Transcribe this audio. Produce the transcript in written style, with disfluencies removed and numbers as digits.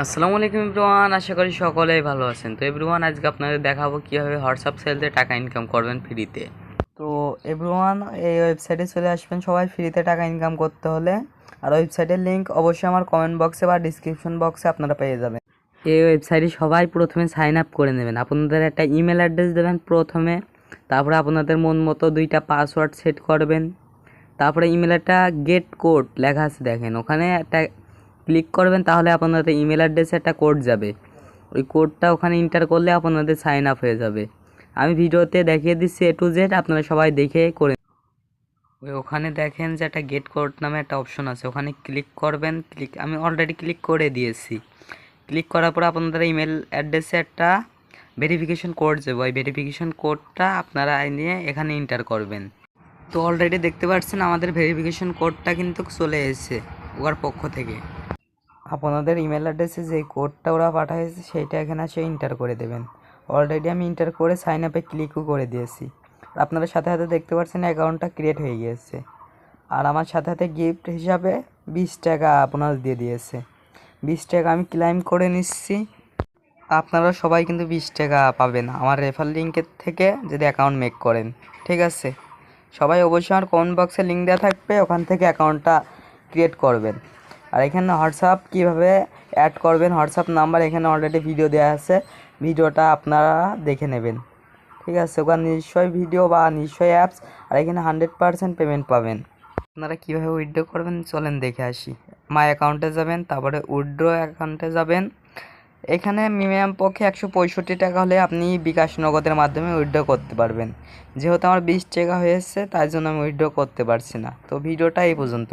আসসালামু আলাইকুম এভরিওয়ান, আশা করি সকলেই ভালো আছেন। তো এভরিওয়ান, আজকে আপনাদের দেখাবো কীভাবে হোয়াটসঅ্যাপ সেলসে টাকা ইনকাম করবেন ফ্রিতে। তো এভরিওয়ান, এই ওয়েবসাইটে চলে আসবেন সবাই ফ্রিতে টাকা ইনকাম করতে হলে। আর ওয়েবসাইটের লিঙ্ক অবশ্যই আমার কমেন্ট বক্সে বা ডিসক্রিপশন বক্সে আপনারা পেয়ে যাবেন। এই ওয়েবসাইটে সবাই প্রথমে সাইন আপ করে নেবেন। আপনাদের একটা ইমেল অ্যাড্রেস দেবেন প্রথমে, তারপরে আপনাদের মন মতো 2টা পাসওয়ার্ড সেট করবেন। তারপরে ইমেল একটা গেট কোড লেখা আছে দেখেন, ওখানে একটা ক্লিক করবেন, তাহলে আপনাদের ইমেল অ্যাড্রেসে একটা কোড যাবে। ওই কোডটা ওখানে এন্টার করলে আপনাদের সাইন আপ হয়ে যাবে। আমি ভিডিওতে দেখিয়ে দিচ্ছি A to Z, আপনারা সবাই দেখে করে। ওখানে দেখেন যে একটা গেট কোড নামে একটা অপশন আছে, ওখানে ক্লিক করবেন। আমি অলরেডি ক্লিক করে দিয়েছি। ক্লিক করার পর আপনাদের ইমেল অ্যাড্রেসে একটা ভেরিফিকেশন কোড যাবে। ওই ভেরিফিকেশন কোডটা আপনারা নিয়ে এখানে এন্টার করবেন। তো অলরেডি দেখতে পাচ্ছেন আমাদের ভেরিফিকেশন কোডটা কিন্তু চলে এসেছে ওর পক্ষ থেকে। আপনাদের ইমেল অ্যাড্রেসে যে কোডটা ওরা পাঠিয়েছে সেইটা এখানে এসে এন্টার করে দেবেন। অলরেডি আমি এন্টার করে সাইন আপে ক্লিকও করে দিয়েছি। আপনারা সাথে সাথে দেখতে পাচ্ছেন অ্যাকাউন্টটা ক্রিয়েট হয়ে গিয়েছে। আর আমার সাথে সাথে গিফট হিসাবে 20 টাকা আপনার দিয়ে দিয়েছে। 20 টাকা আমি ক্লেম করে নিচ্ছি। আপনারা সবাই কিন্তু 20 টাকা পাবেন আমার রেফার লিঙ্কের থেকে যদি অ্যাকাউন্ট মেক করেন। ঠিক আছে, সবাই অবশ্যই আমার কমেন্ট বক্সে লিঙ্ক দেওয়া থাকবে, ওখান থেকে অ্যাকাউন্টটা ক্রিয়েট করবেন। আর এখানে হোয়াটসঅ্যাপ কীভাবে অ্যাড করবেন, হোয়াটসঅ্যাপ নাম্বার এখানে অলরেডি ভিডিও দেওয়া আছে, ভিডিওটা আপনারা দেখে নেবেন। ঠিক আছে, ওখানে নিশ্চয়ই ভিডিও বা নিশ্চয়ই অ্যাপস, আর এখানে 100% পেমেন্ট পাবেন। আপনারা কীভাবে উইথড্র করবেন চলেন দেখে আসি। মাই অ্যাকাউন্টে যাবেন, তারপরে উইথড্র অ্যাকাউন্টে যাবেন। এখানে মিনিমাম পক্ষে 165 টাকা হলে আপনি বিকাশ নগদের মাধ্যমে উইথড্র করতে পারবেন। যেহেতু আমার 20 টাকা হয়েছে, তাই জন্য আমি উইথড্র করতে পারছি না। তো ভিডিওটা এই পর্যন্ত।